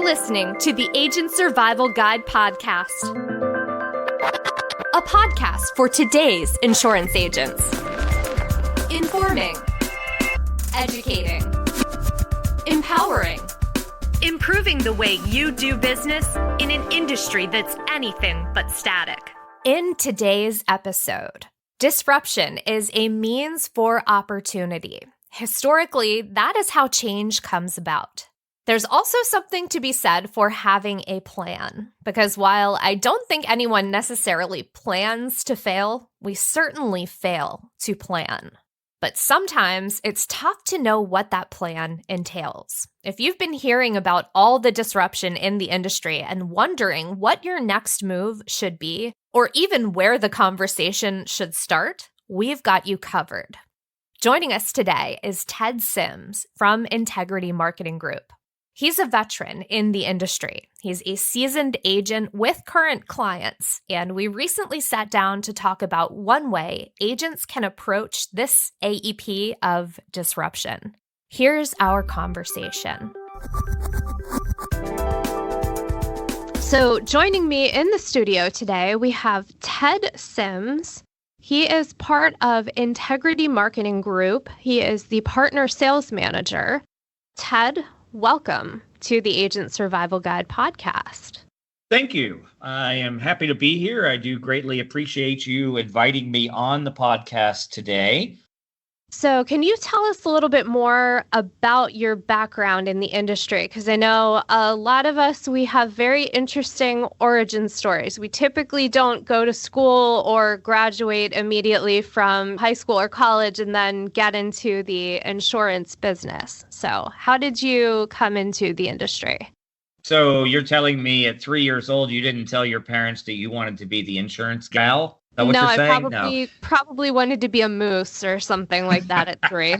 listening to the Agent Survival Guide podcast, a podcast for today's insurance agents. Informing, educating, empowering, improving the way you do business in an industry that's anything but static. In today's episode, disruption is a means for opportunity. Historically, that is how change comes about. There's also something to be said for having a plan, because while I don't think anyone necessarily plans to fail, we certainly fail to plan. But sometimes it's tough to know what that plan entails. If you've been hearing about all the disruption in the industry and wondering what your next move should be, or even where the conversation should start, we've got you covered. Joining us today is Ted Sims from Integrity Marketing Group. He's a veteran in the industry. He's a seasoned agent with current clients, and we recently sat down to talk about one way agents can approach this AEP of disruption. Here's our conversation. So joining me in the studio today, we have Ted Sims. He is part of Integrity Marketing Group. He is the partner sales manager. Ted, welcome to the Agent Survival Guide podcast. Thank you. I am happy to be here. I do greatly appreciate you inviting me on the podcast today. So can you tell us a little bit more about your background in the industry? Because I know a lot of us, we have very interesting origin stories. We typically don't go to school or graduate immediately from high school or college and then get into the insurance business. So how did you come into the industry? So you're telling me at 3 years old, you didn't tell your parents that you wanted to be the insurance gal? Is that what you're saying? I probably wanted to be a moose or something like that at 3.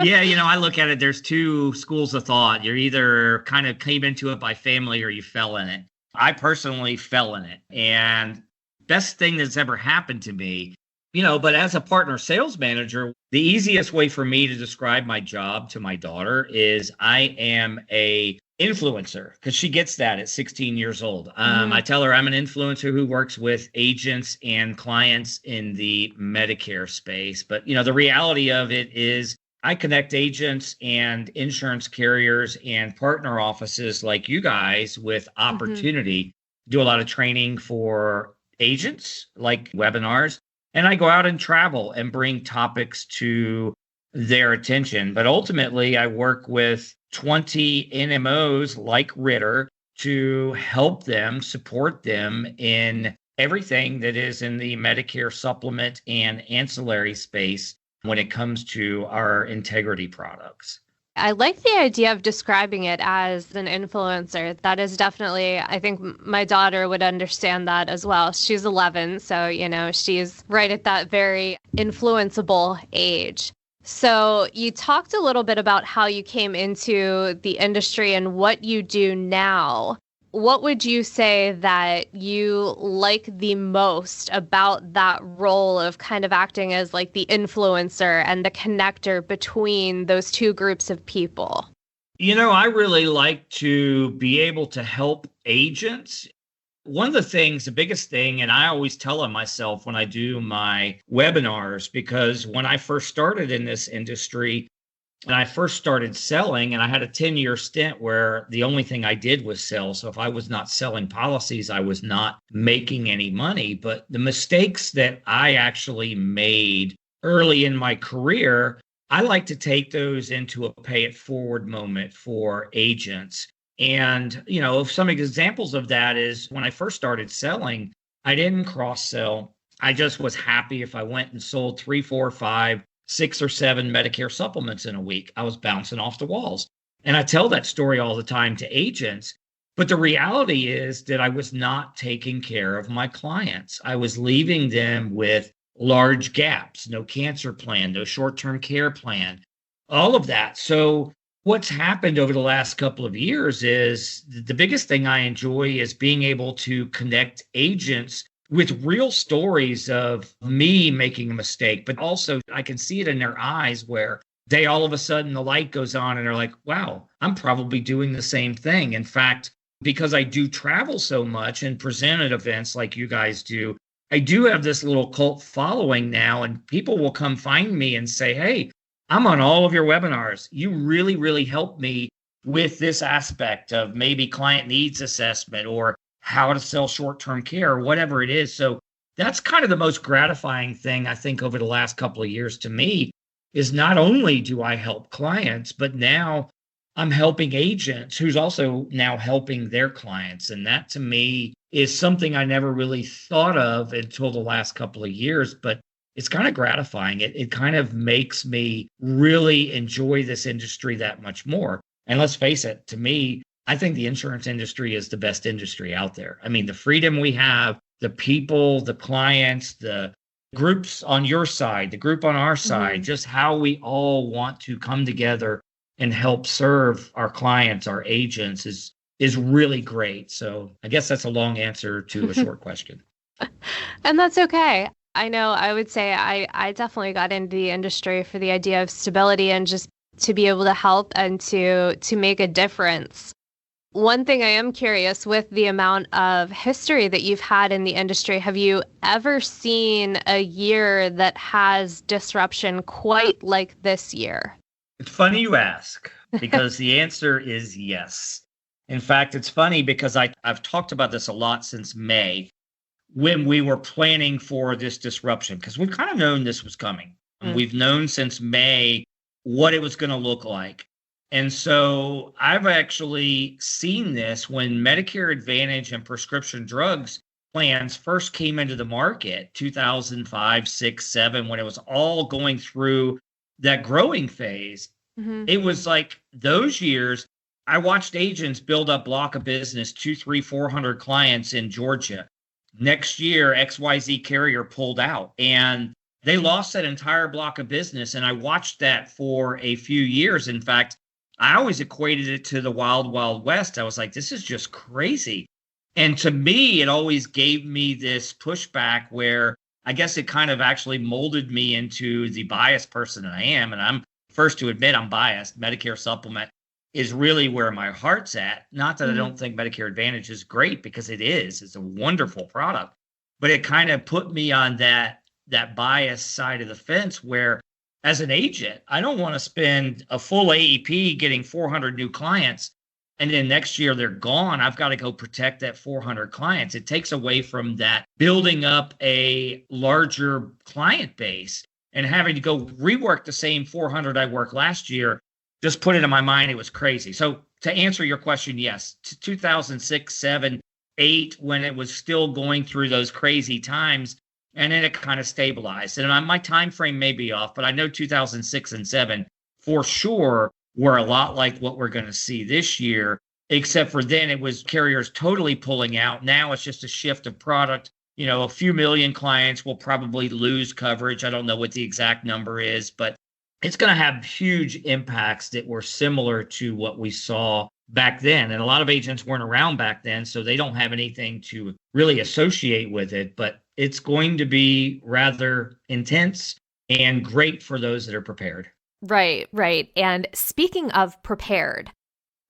Yeah, I look at it, there's two schools of thought. You're either kind of came into it by family or you fell in it. I personally fell in it. And best thing that's ever happened to me, but as a partner sales manager, the easiest way for me to describe my job to my daughter is I am a influencer, because she gets that at 16 years old. I tell her I'm an influencer who works with agents and clients in the Medicare space. But, the reality of it is I connect agents and insurance carriers and partner offices like you guys with opportunity. Do a lot of training for agents, like webinars. And I go out and travel and bring topics to their attention. But ultimately, I work with 20 NMOs like Ritter to help them, support them in everything that is in the Medicare supplement and ancillary space when it comes to our integrity products. I like the idea of describing it as an influencer. That is definitely, I think my daughter would understand that as well. She's 11, so, she's right at that very influenceable age. So you talked a little bit about how you came into the industry and what you do now. What would you say that you like the most about that role of kind of acting as like the influencer and the connector between those two groups of people? I really like to be able to help agents. One of the things, the biggest thing, and I always tell them myself when I do my webinars, because when I first started in this industry and I first started selling, and I had a 10-year stint where the only thing I did was sell. So if I was not selling policies, I was not making any money. But the mistakes that I actually made early in my career, I like to take those into a pay it forward moment for agents. And, some examples of that is when I first started selling, I didn't cross-sell. I just was happy if I went and sold 3, 4, 5, 6 or 7 Medicare supplements in a week. I was bouncing off the walls. And I tell that story all the time to agents. But the reality is that I was not taking care of my clients. I was leaving them with large gaps, no cancer plan, no short-term care plan, all of that. So what's happened over the last couple of years is the biggest thing I enjoy is being able to connect agents with real stories of me making a mistake, but also I can see it in their eyes where they all of a sudden the light goes on and they're like, wow, I'm probably doing the same thing. In fact, because I do travel so much and present at events like you guys do, I do have this little cult following now, and people will come find me and say, hey, I'm on all of your webinars. You really, really helped me with this aspect of maybe client needs assessment or how to sell short-term care or whatever it is. So that's kind of the most gratifying thing, I think, over the last couple of years to me, is not only do I help clients, but now I'm helping agents who's also now helping their clients. And that to me is something I never really thought of until the last couple of years, but it's kind of gratifying. It kind of makes me really enjoy this industry that much more. And let's face it, to me, I think the insurance industry is the best industry out there. I mean, the freedom we have, the people, the clients, the groups on your side, the group on our side, just how we all want to come together and help serve our clients, our agents is really great. So I guess that's a long answer to a short question. And that's okay. I know I would say I definitely got into the industry for the idea of stability and just to be able to help and to make a difference. One thing I am curious, with the amount of history that you've had in the industry, have you ever seen a year that has disruption quite like this year? It's funny you ask, because the answer is yes. In fact, it's funny because I've talked about this a lot since May when we were planning for this disruption, because we've kind of known this was coming. And we've known since May what it was going to look like. And so I've actually seen this when Medicare Advantage and prescription drugs plans first came into the market, 2005, 6, 7, when it was all going through that growing phase. It was like those years, I watched agents build up block of business, 200, 300, 400 clients in Georgia. Next year, XYZ carrier pulled out and they lost that entire block of business. And I watched that for a few years. In fact, I always equated it to the wild, wild west. I was like, this is just crazy. And to me, it always gave me this pushback where I guess it kind of actually molded me into the biased person that I am. And I'm first to admit I'm biased. Medicare Supplement is really where my heart's at. Not that I don't think Medicare Advantage is great, because it is. It's a wonderful product. But it kind of put me on that bias side of the fence where, as an agent, I don't want to spend a full AEP getting 400 new clients, and then next year they're gone. I've got to go protect that 400 clients. It takes away from that building up a larger client base and having to go rework the same 400 I worked last year. Just put it in my mind, it was crazy. So to answer your question, yes, 2006, 7, 8, when it was still going through those crazy times, and then it kind of stabilized. And my time frame may be off, but I know 2006 and 7 for sure were a lot like what we're going to see this year, except for then it was carriers totally pulling out. Now it's just a shift of product. You know, a few million clients will probably lose coverage. I don't know what the exact number is, but it's going to have huge impacts that were similar to what we saw back then. And a lot of agents weren't around back then, so they don't have anything to really associate with it. But it's going to be rather intense and great for those that are prepared. Right, right. And speaking of prepared,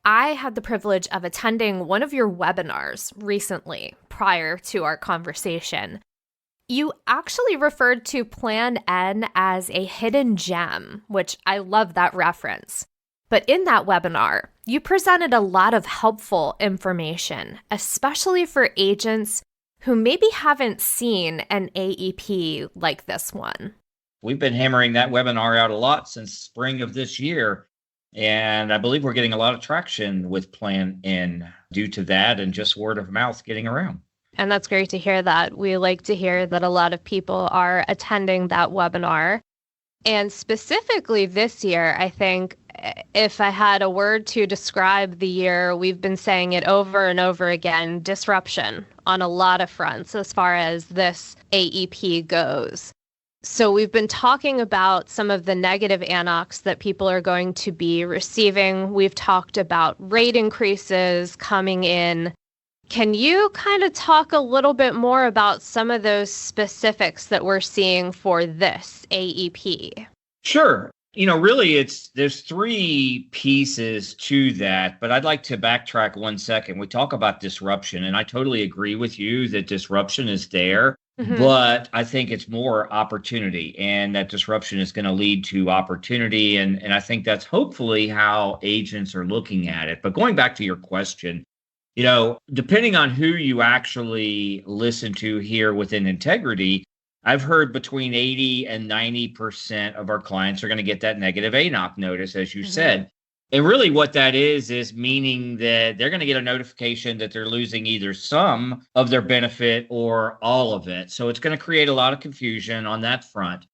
I had the privilege of attending one of your webinars recently prior to our conversation. You actually referred to Plan N as a hidden gem, which I love that reference. But in that webinar, you presented a lot of helpful information, especially for agents who maybe haven't seen an AEP like this one. We've been hammering that webinar out a lot since spring of this year. And I believe we're getting a lot of traction with Plan N due to that and just word of mouth getting around. And that's great to hear that. We like to hear that a lot of people are attending that webinar. And specifically this year, I think if I had a word to describe the year, we've been saying it over and over again, disruption on a lot of fronts as far as this AEP goes. So we've been talking about some of the negative ANOCs that people are going to be receiving. We've talked about rate increases coming in. Can you kind of talk a little bit more about some of those specifics that we're seeing for this AEP? Sure. Really there's three pieces to that, but I'd like to backtrack 1 second. We talk about disruption, and I totally agree with you that disruption is there, but I think it's more opportunity, and that disruption is going to lead to opportunity. And I think that's hopefully how agents are looking at it. But going back to your question, depending on who you actually listen to here within Integrity, I've heard between 80 and 90% of our clients are going to get that negative ANOC notice, as you said. And really what that is meaning that they're going to get a notification that they're losing either some of their benefit or all of it. So it's going to create a lot of confusion on that front.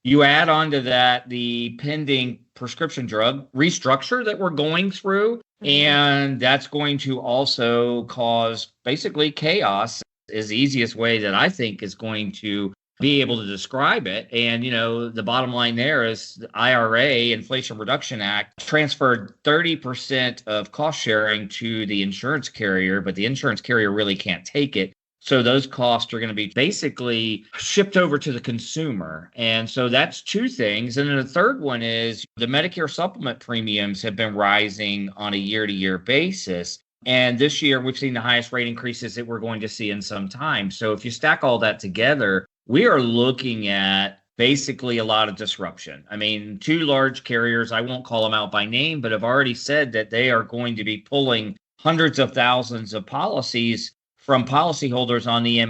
You add on to that the pending prescription drug restructure that we're going through, and that's going to also cause basically chaos, is the easiest way that I think is going to be able to describe it. And, the bottom line there is the IRA, Inflation Reduction Act, transferred 30% of cost sharing to the insurance carrier, but the insurance carrier really can't take it. So those costs are going to be basically shipped over to the consumer. And so that's two things. And then the third one is the Medicare supplement premiums have been rising on a year-to-year basis. And this year, we've seen the highest rate increases that we're going to see in some time. So if you stack all that together, we are looking at basically a lot of disruption. I mean, two large carriers, I won't call them out by name, but have already said that they are going to be pulling hundreds of thousands of policies from policyholders on the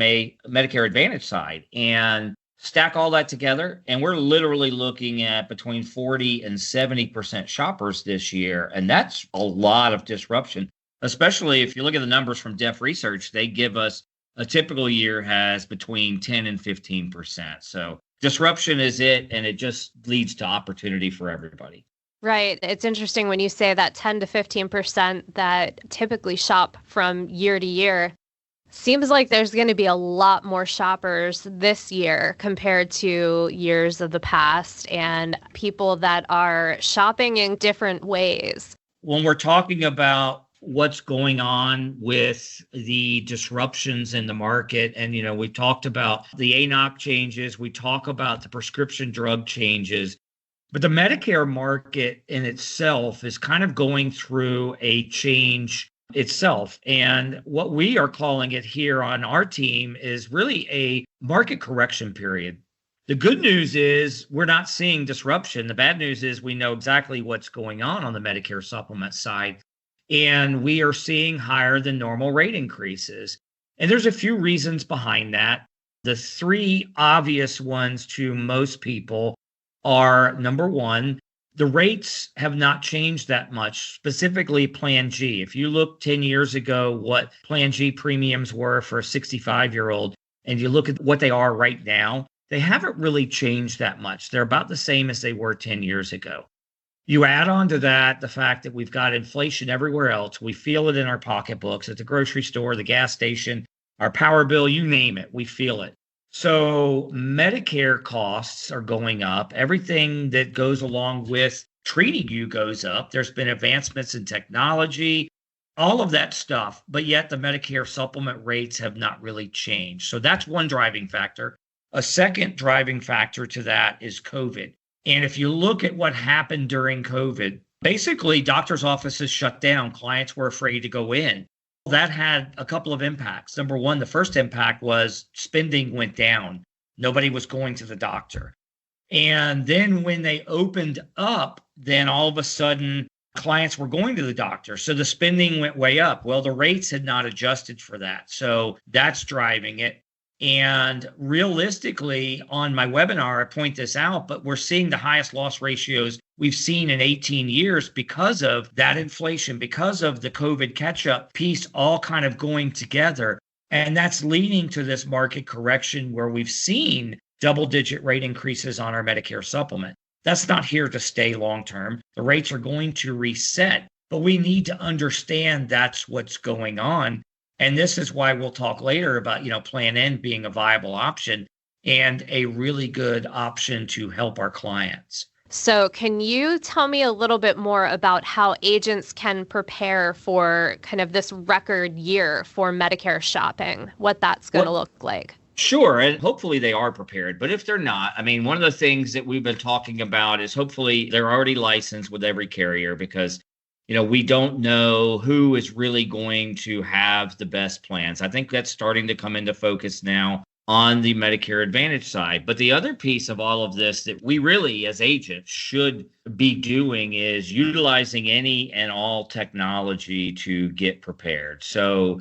Medicare Advantage side. And stack all that together, and we're literally looking at between 40 and 70% shoppers this year. And that's a lot of disruption, especially if you look at the numbers from Def Research. They give us a typical year has between 10 and 15%. So disruption is it, and it just leads to opportunity for everybody. Right. It's interesting when you say that 10 to 15% that typically shop from year to year. Seems like there's going to be a lot more shoppers this year compared to years of the past, and people that are shopping in different ways. When we're talking about what's going on with the disruptions in the market, and we talked about the ANOC changes, we talk about the prescription drug changes, but the Medicare market in itself is kind of going through a change itself. And what we are calling it here on our team is really a market correction period. The good news is we're not seeing disruption. The bad news is we know exactly what's going on the Medicare supplement side, and we are seeing higher than normal rate increases. And there's a few reasons behind that. The three obvious ones to most people are, number one, the rates have not changed that much, specifically Plan G. If you look 10 years ago, what Plan G premiums were for a 65-year-old, and you look at what they are right now, they haven't really changed that much. They're about the same as they were 10 years ago. You add on to that the fact that we've got inflation everywhere else. We feel it in our pocketbooks, at the grocery store, the gas station, our power bill, you name it, we feel it. So Medicare costs are going up. Everything that goes along with treating you goes up. There's been advancements in technology, all of that stuff, but yet the Medicare supplement rates have not really changed. So that's one driving factor. A second driving factor to that is COVID. And if you look at what happened during COVID, basically doctors' offices shut down. Clients were afraid to go in. That had a couple of impacts. Number one, the first impact was spending went down. Nobody was going to the doctor. And then when they opened up, then all of a sudden clients were going to the doctor. So the spending went way up. Well, the rates had not adjusted for that. So that's driving it. And realistically, on my webinar, I point this out, but we're seeing the highest loss ratios we've seen in 18 years because of that inflation, because of the COVID catch-up piece all kind of going together. And that's leading to this market correction where we've seen double-digit rate increases on our Medicare supplement. That's not here to stay long-term. The rates are going to reset, but we need to understand that's what's going on. And this is why we'll talk later about, Plan N being a viable option and a really good option to help our clients. So can you tell me a little bit more about how agents can prepare for kind of this record year for Medicare shopping, what that's going to look like? Sure. And hopefully they are prepared. But if they're not, I mean, one of the things that we've been talking about is hopefully they're already licensed with every carrier because, we don't know who is really going to have the best plans. I think that's starting to come into focus now on the Medicare Advantage side. But the other piece of all of this that we really, as agents, should be doing is utilizing any and all technology to get prepared. So,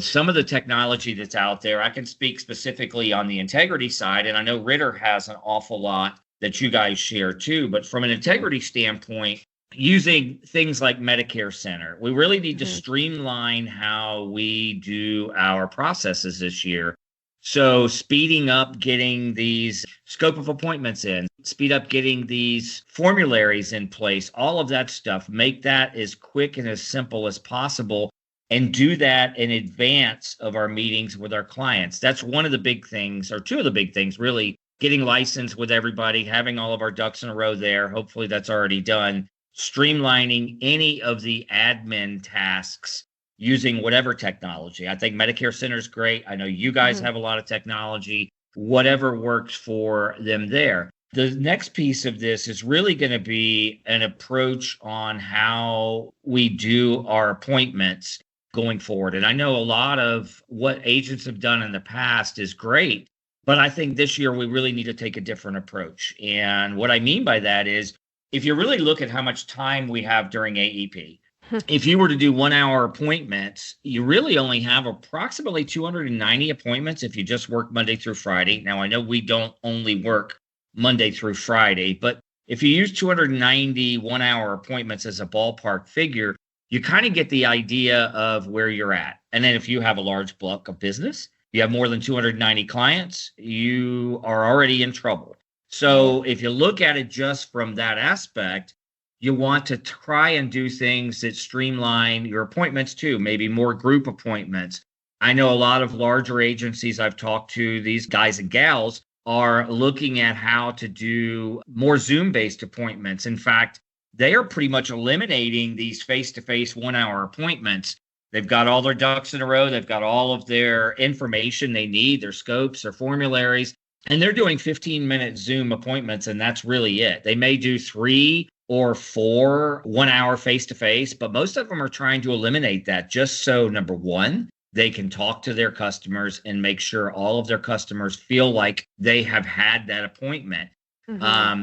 some of the technology that's out there, I can speak specifically on the integrity side, and I know Ritter has an awful lot that you guys share too. But from an integrity standpoint, using things like Medicare Center, we really need to streamline how we do our processes this year. So speeding up getting these scope of appointments in, speed up getting these formularies in place, all of that stuff, make that as quick and as simple as possible, and do that in advance of our meetings with our clients. That's one of the big things, or two of the big things, really, getting licensed with everybody, having all of our ducks in a row there. Hopefully that's already done. Streamlining any of the admin tasks using whatever technology. I think Medicare Center is great. I know you guys have a lot of technology, whatever works for them there. The next piece of this is really going to be an approach on how we do our appointments going forward. And I know a lot of what agents have done in the past is great, but I think this year we really need to take a different approach. And what I mean by that is, if you really look at how much time we have during AEP, if you were to do 1 hour appointments, you really only have approximately 290 appointments if you just work Monday through Friday. Now, I know we don't only work Monday through Friday, but if you use 290 1 hour appointments as a ballpark figure, you kind of get the idea of where you're at. And then if you have a large block of business, you have more than 290 clients, you are already in trouble. So if you look at it just from that aspect, you want to try and do things that streamline your appointments too, maybe more group appointments. I know a lot of larger agencies I've talked to, these guys and gals, are looking at how to do more Zoom-based appointments. In fact, they are pretty much eliminating these face-to-face 1 hour appointments. They've got all their ducks in a row. They've got all of their information they need, their scopes, their formularies. And they're doing 15-minute Zoom appointments, and that's really it. They may do 3 or 4 1 hour face-to-face, but most of them are trying to eliminate that just so, number one, they can talk to their customers and make sure all of their customers feel like they have had that appointment.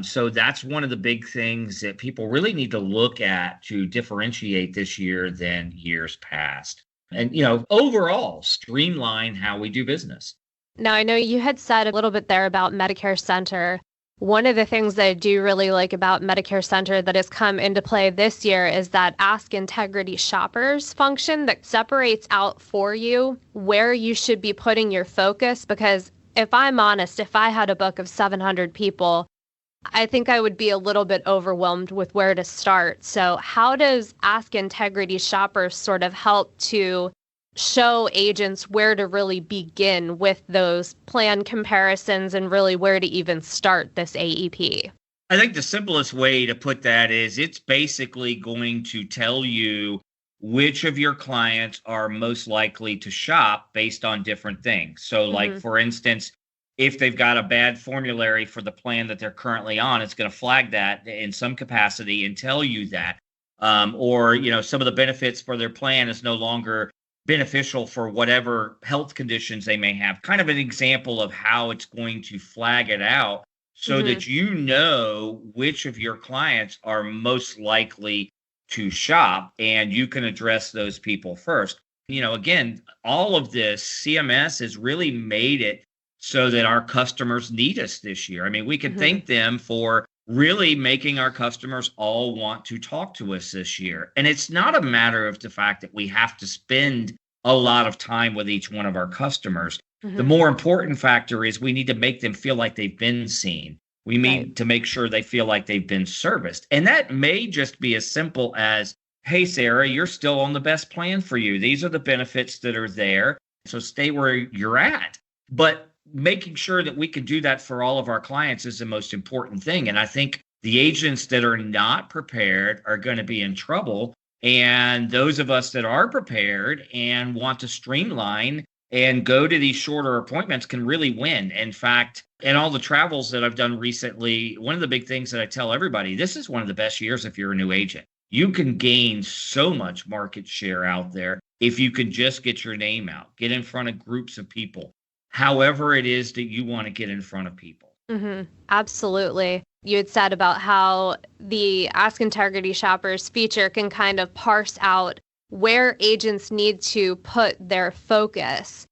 So that's one of the big things that people really need to look at to differentiate this year than years past. And, overall, streamline how we do business. Now, I know you had said a little bit there about Medicare Center. One of the things that I do really like about Medicare Center that has come into play this year is that Ask Integrity Shoppers function that separates out for you where you should be putting your focus. Because if I'm honest, if I had a book of 700 people, I think I would be a little bit overwhelmed with where to start. So how does Ask Integrity Shoppers sort of help to show agents where to really begin with those plan comparisons and really where to even start this AEP? I think the simplest way to put that is it's basically going to tell you which of your clients are most likely to shop based on different things. So like, for instance, if they've got a bad formulary for the plan that they're currently on, it's going to flag that in some capacity and tell you that. Or, some of the benefits for their plan is no longer beneficial for whatever health conditions they may have. Kind of an example of how it's going to flag it out so that you know which of your clients are most likely to shop and you can address those people first. Again, all of this, CMS has really made it so that our customers need us this year. I mean, we can thank them for really making our customers all want to talk to us this year. And it's not a matter of the fact that we have to spend a lot of time with each one of our customers. The more important factor is we need to make them feel like they've been seen. We need to make sure they feel like they've been serviced. And that may just be as simple as, hey, Sarah, you're still on the best plan for you. These are the benefits that are there. So stay where you're at. But making sure that we can do that for all of our clients is the most important thing. And I think the agents that are not prepared are going to be in trouble. And those of us that are prepared and want to streamline and go to these shorter appointments can really win. In fact, in all the travels that I've done recently, one of the big things that I tell everybody, this is one of the best years if you're a new agent. You can gain so much market share out there if you can just get your name out, get in front of groups of people, however it is that you want to get in front of people. Absolutely. You had said about how the Ask Integrity Shoppers feature can kind of parse out where agents need to put their focus.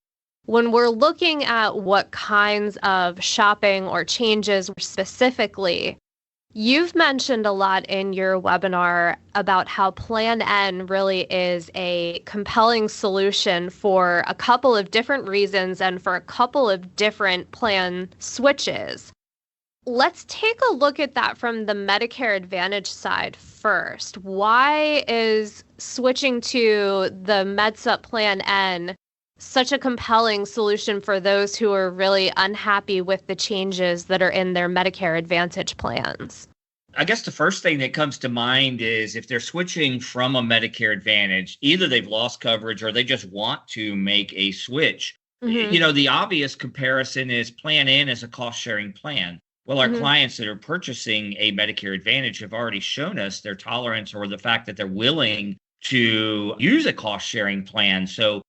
When we're looking at what kinds of shopping or changes specifically, you've mentioned a lot in your webinar about how Plan N really is a compelling solution for a couple of different reasons and for a couple of different plan switches. Let's take a look at that from the Medicare Advantage side first. Why is switching to the MedSup Plan N such a compelling solution for those who are really unhappy with the changes that are in their Medicare Advantage plans? I guess the first thing that comes to mind is if they're switching from a Medicare Advantage, either they've lost coverage or they just want to make a switch. The obvious comparison is Plan N is a cost-sharing plan. Well, our clients that are purchasing a Medicare Advantage have already shown us their tolerance or the fact that they're willing to use a cost-sharing plan. So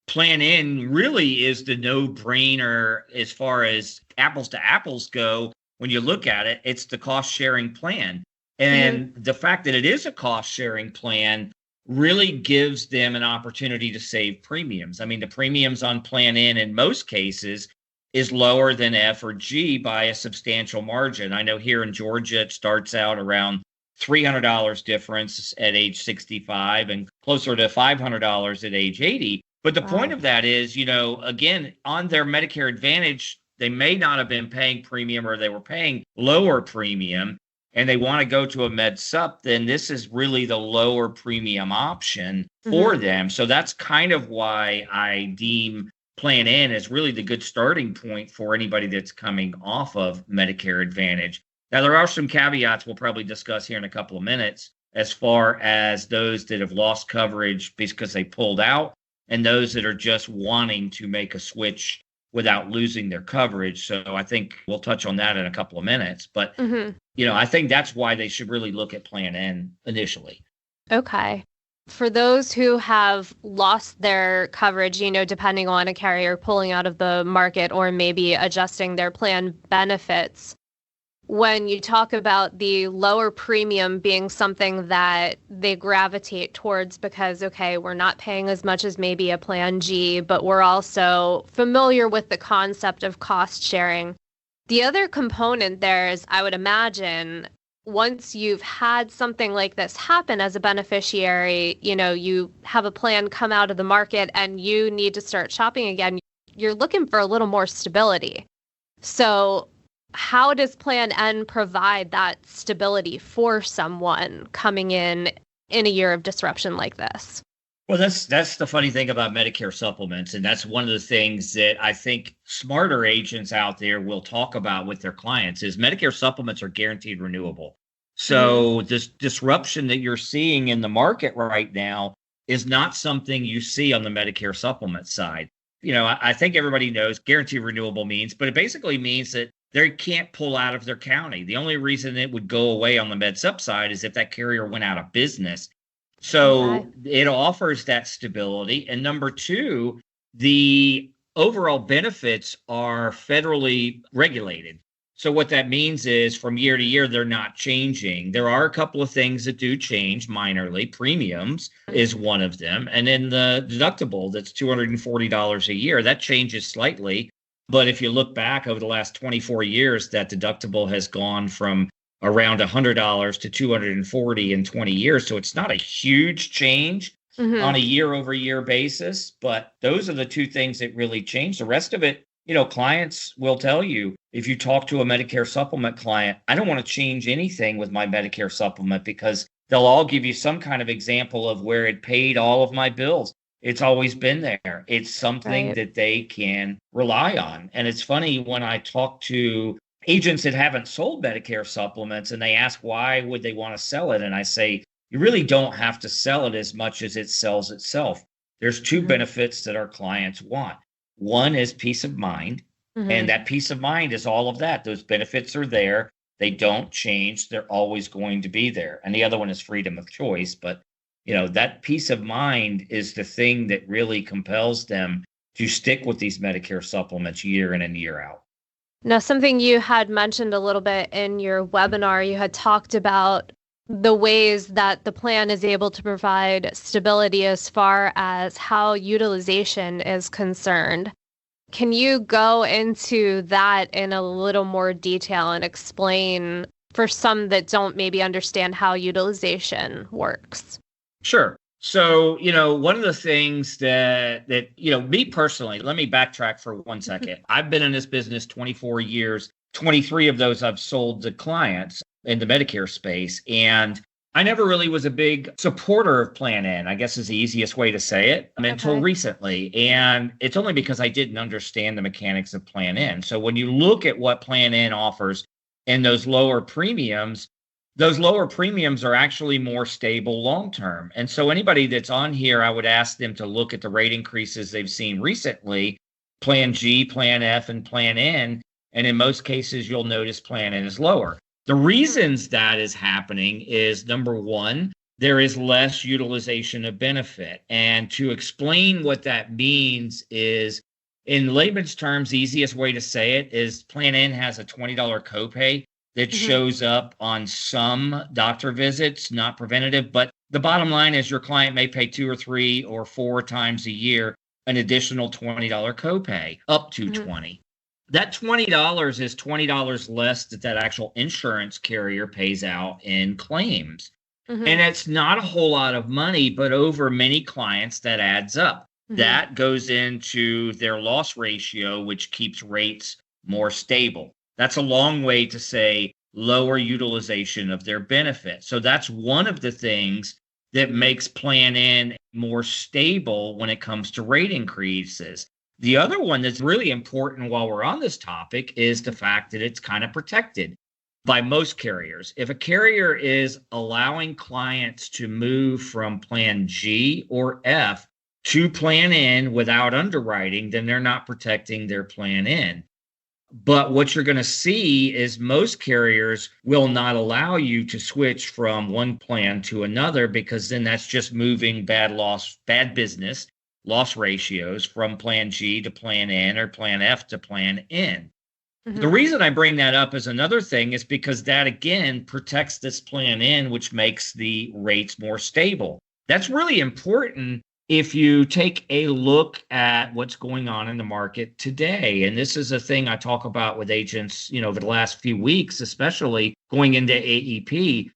Plan N really is the no-brainer as far as apples to apples go. When you look at it, it's the cost-sharing plan. And the fact that it is a cost-sharing plan really gives them an opportunity to save premiums. I mean, the premiums on Plan N in most cases is lower than F or G by a substantial margin. I know here in Georgia, it starts out around $300 difference at age 65 and closer to $500 at age 80. But the point of that is, again, on their Medicare Advantage, they may not have been paying premium or they were paying lower premium and they want to go to a MedSup, then this is really the lower premium option for them. So that's kind of why I deem Plan N is really the good starting point for anybody that's coming off of Medicare Advantage. Now, there are some caveats we'll probably discuss here in a couple of minutes as far as those that have lost coverage because they pulled out and those that are just wanting to make a switch without losing their coverage. So I think we'll touch on that in a couple of minutes. But, I think that's why they should really look at Plan N initially. Okay. For those who have lost their coverage, depending on a carrier pulling out of the market or maybe adjusting their plan benefits, when you talk about the lower premium being something that they gravitate towards because, okay, we're not paying as much as maybe a Plan G, but we're also familiar with the concept of cost sharing. The other component there is, I would imagine, once you've had something like this happen as a beneficiary, you have a plan come out of the market and you need to start shopping again, you're looking for a little more stability. So how does Plan N provide that stability for someone coming in a year of disruption like this? Well, that's the funny thing about Medicare supplements. And that's one of the things that I think smarter agents out there will talk about with their clients is Medicare supplements are guaranteed renewable. So this disruption that you're seeing in the market right now is not something you see on the Medicare supplement side. I think everybody knows guaranteed renewable means, but it basically means that they can't pull out of their county. The only reason it would go away on the MedSup side is if that carrier went out of business. So it offers that stability. And number two, the overall benefits are federally regulated. So what that means is from year to year, they're not changing. There are a couple of things that do change minorly. Premiums is one of them. And then the deductible, that's $240 a year, that changes slightly. But if you look back over the last 24 years, that deductible has gone from around $100 to $240 in 20 years. So it's not a huge change on a year over year basis. But those are the two things that really change. The rest of it, clients will tell you, if you talk to a Medicare supplement client, I don't want to change anything with my Medicare supplement because they'll all give you some kind of example of where it paid all of my bills. It's always been there. It's something that they can rely on. And it's funny when I talk to agents that haven't sold Medicare supplements and they ask why would they want to sell it. And I say, you really don't have to sell it as much as it sells itself. There's two benefits that our clients want. One is peace of mind. And that peace of mind is all of that. Those benefits are there. They don't change. They're always going to be there. And the other one is freedom of choice. But, that peace of mind is the thing that really compels them to stick with these Medicare supplements year in and year out. Now, something you had mentioned a little bit in your webinar, you had talked about the ways that the plan is able to provide stability as far as how utilization is concerned. Can you go into that in a little more detail and explain for some that don't maybe understand how utilization works? Sure. So, one of the things that me personally, let me backtrack for 1 second. I've been in this business 24 years. 23 of those I've sold to clients in the Medicare space. And I never really was a big supporter of Plan N, I guess is the easiest way to say it, until recently. And it's only because I didn't understand the mechanics of Plan N. So when you look at what Plan N offers and those lower premiums are actually more stable long-term. And so anybody that's on here, I would ask them to look at the rate increases they've seen recently, Plan G, Plan F, and Plan N. And in most cases, you'll notice Plan N is lower. The reasons that is happening is, number one, there is less utilization of benefit. And to explain what that means is, in layman's terms, the easiest way to say it is Plan N has a $20 copay that shows up on some doctor visits, not preventative. But the bottom line is your client may pay 2 or 3 or 4 times a year an additional $20 copay, up to $20. That $20 is $20 less that actual insurance carrier pays out in claims. And it's not a whole lot of money, but over many clients, that adds up. That goes into their loss ratio, which keeps rates more stable. That's a long way to say lower utilization of their benefit. So that's one of the things that makes Plan N more stable when it comes to rate increases. The other one that's really important while we're on this topic is the fact that it's kind of protected by most carriers. If a carrier is allowing clients to move from Plan G or F to Plan N without underwriting, then they're not protecting their Plan N. But what you're going to see is most carriers will not allow you to switch from one plan to another, because then that's just moving bad business loss ratios from Plan G to Plan N or Plan F to Plan N. The reason I bring that up as another thing is because that, again, protects this Plan N, which makes the rates more stable. That's really important if you take a look at what's going on in the market today. And this is a thing I talk about with agents, over the last few weeks, especially going into AEP.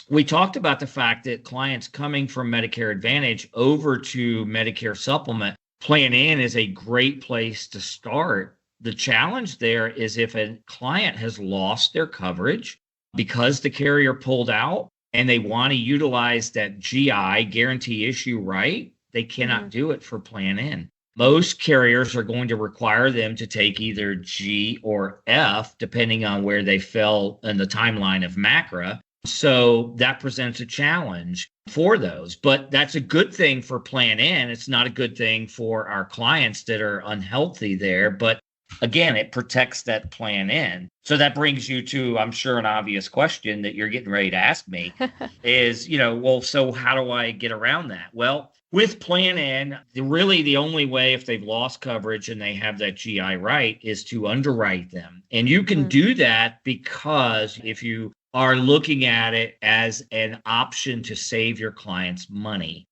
We talked about the fact that clients coming from Medicare Advantage over to Medicare Supplement, Plan N is a great place to start. The challenge there is if a client has lost their coverage because the carrier pulled out and they want to utilize that GI, guarantee issue right, they cannot do it for Plan N. Most carriers are going to require them to take either G or F, depending on where they fell in the timeline of MACRA. So that presents a challenge for those. But that's a good thing for Plan N. It's not a good thing for our clients that are unhealthy there. But again, it protects that Plan N. So that brings you to, I'm sure, an obvious question that you're getting ready to ask me is, so how do I get around that? Well, with Plan N, really the only way, if they've lost coverage and they have that GI right, is to underwrite them. And you can do that because if you are looking at it as an option to save your clients money.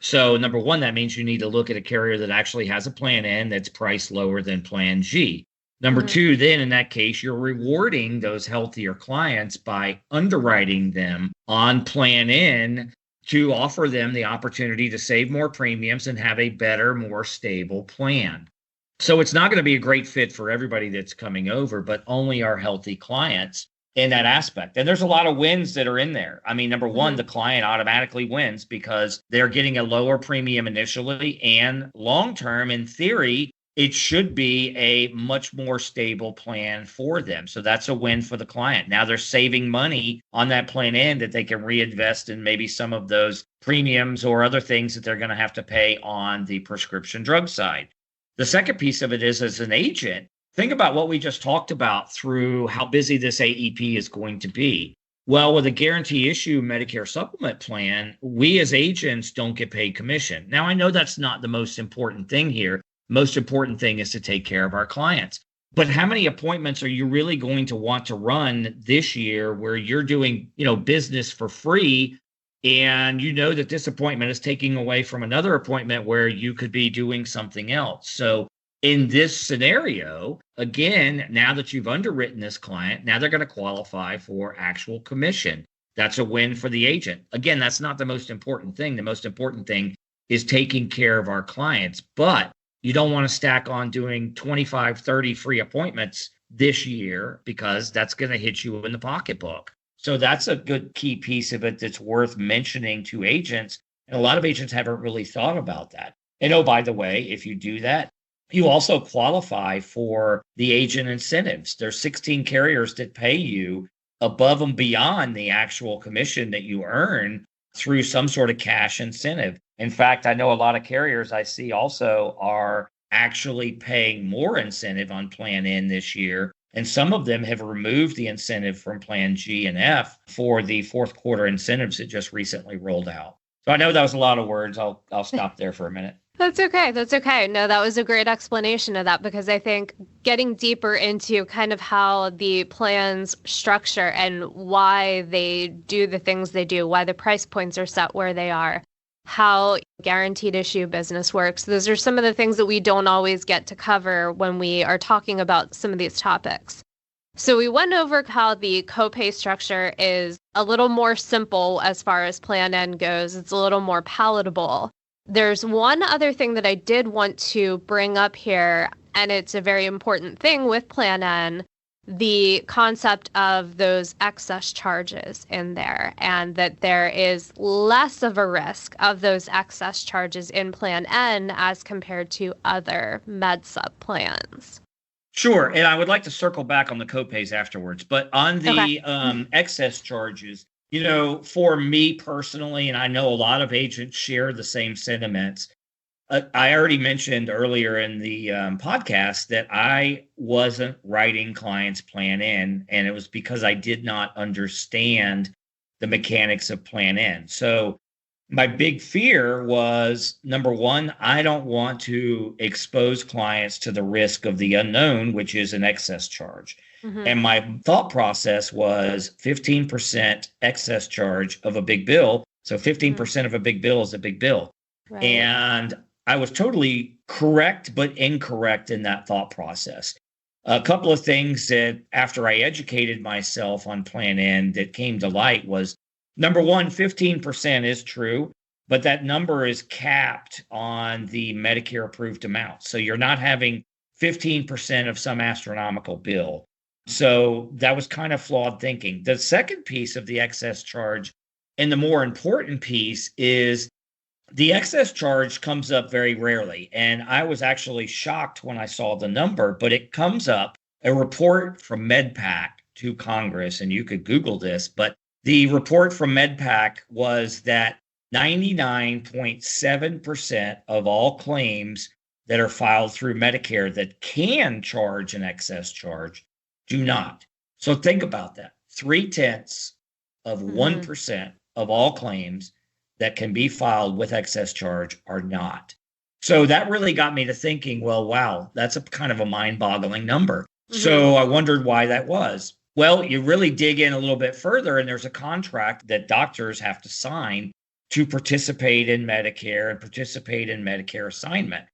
So number one, that means you need to look at a carrier that actually has a Plan N that's priced lower than Plan G. Number two, then in that case, you're rewarding those healthier clients by underwriting them on Plan N to offer them the opportunity to save more premiums and have a better, more stable plan. So it's not going to be a great fit for everybody that's coming over, but only our healthy clients in that aspect. And there's a lot of wins that are in there. I mean, number one, the client automatically wins because they're getting a lower premium initially, and long-term, in theory, it should be a much more stable plan for them. So that's a win for the client. Now they're saving money on that Plan N that they can reinvest in maybe some of those premiums or other things that they're going to have to pay on the prescription drug side. The second piece of it is, as an agent, think about what we just talked about through how busy this AEP is going to be. Well, with a guarantee issue Medicare supplement plan, we as agents don't get paid commission. Now, I know that's not the most important thing here. Most important thing is to take care of our clients. But how many appointments are you really going to want to run this year where you're doing, business for free, and you know that this appointment is taking away from another appointment where you could be doing something else? So in this scenario, again, now that you've underwritten this client, now they're going to qualify for actual commission. That's a win for the agent. Again, that's not the most important thing. The most important thing is taking care of our clients. But you don't want to stack on doing 25, 30 free appointments this year, because that's going to hit you in the pocketbook. So that's a good key piece of it that's worth mentioning to agents. And a lot of agents haven't really thought about that. And oh, by the way, if you do that, you also qualify for the agent incentives. There's 16 carriers that pay you above and beyond the actual commission that you earn through some sort of cash incentive. In fact, I know a lot of carriers I see also are actually paying more incentive on Plan N this year. And some of them have removed the incentive from Plan G and F for the fourth quarter incentives that just recently rolled out. So I know that was a lot of words. I'll stop there for a minute. That's okay. That's okay. No, that was a great explanation of that, because I think getting deeper into kind of how the plans structure and why they do the things they do, why the price points are set where they are, how guaranteed issue business works. Those are some of the things that we don't always get to cover when we are talking about some of these topics. So we went over how the copay structure is a little more simple as far as Plan N goes. It's a little more palatable. There's one other thing that I did want to bring up here, and it's a very important thing with Plan N, the concept of those excess charges in there, and that there is less of a risk of those excess charges in Plan N as compared to other med sub plans. Sure. And I would like to circle back on the copays afterwards, but on the excess charges, for me personally, and I know a lot of agents share the same sentiments. I already mentioned earlier in the podcast that I wasn't writing clients Plan N, and it was because I did not understand the mechanics of Plan N. So my big fear was, number one, I don't want to expose clients to the risk of the unknown, which is an excess charge. Mm-hmm. And my thought process was 15% excess charge of a big bill. So 15% of a big bill is a big bill. Right. And I was totally correct, but incorrect in that thought process. A couple of things that after I educated myself on Plan N that came to light was, number one, 15% is true, but that number is capped on the Medicare approved amount. So you're not having 15% of some astronomical bill. So that was kind of flawed thinking. The second piece of the excess charge, and the more important piece, is the excess charge comes up very rarely. And I was actually shocked when I saw the number, but it comes up, a report from MedPAC to Congress, and you could Google this, but the report from MedPAC was that 99.7% of all claims that are filed through Medicare that can charge an excess charge do not. So think about that. 0.3% of 1% of all claims that can be filed with excess charge are not. So that really got me to thinking, well, wow, that's a kind of a mind-boggling number. Mm-hmm. So I wondered why that was. Well, you really dig in a little bit further, and there's a contract that doctors have to sign to participate in Medicare and participate in Medicare assignment.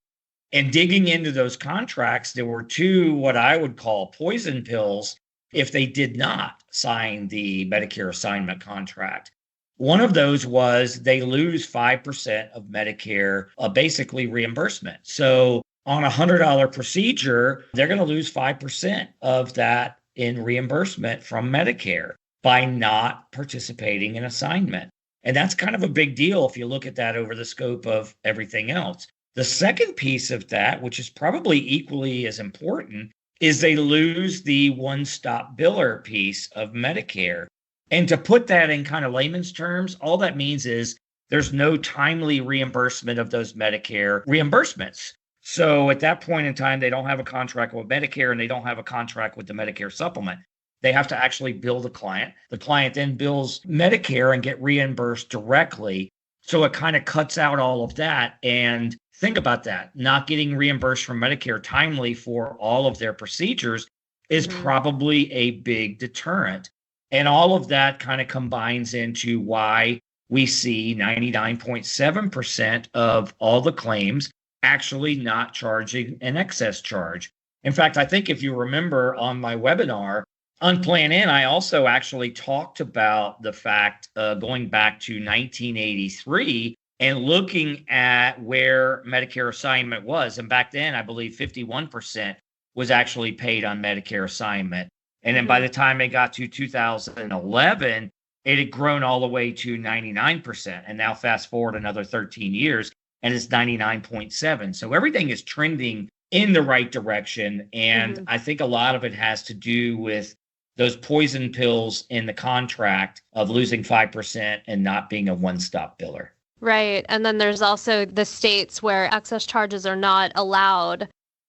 And digging into those contracts, there were two what I would call poison pills if they did not sign the Medicare assignment contract. One of those was they lose 5% of Medicare, basically reimbursement. So on a $100 procedure, they're going to lose 5% of that in reimbursement from Medicare by not participating in assignment. And that's kind of a big deal if you look at that over the scope of everything else. The second piece of that, which is probably equally as important, is they lose the one-stop biller piece of Medicare. And to put that in kind of layman's terms, all that means is there's no timely reimbursement of those Medicare reimbursements. So at that point in time, they don't have a contract with Medicare and they don't have a contract with the Medicare supplement. They have to actually bill the client. The client then bills Medicare and get reimbursed directly. So it kind of cuts out all of that. And think about that. Not getting reimbursed from Medicare timely for all of their procedures is probably a big deterrent. And all of that kind of combines into why we see 99.7% of all the claims actually not charging an excess charge. In fact, I think if you remember on my webinar on Plan N, I also actually talked about the fact going back to 1983 and looking at where Medicare assignment was. And back then, I believe 51% was actually paid on Medicare assignment. And then by the time it got to 2011, it had grown all the way to 99%. And now fast forward another 13 years, and it's 99.7. So everything is trending in the right direction. And I think a lot of it has to do with those poison pills in the contract of losing 5% and not being a one-stop biller. Right. And then there's also the states where excess charges are not allowed.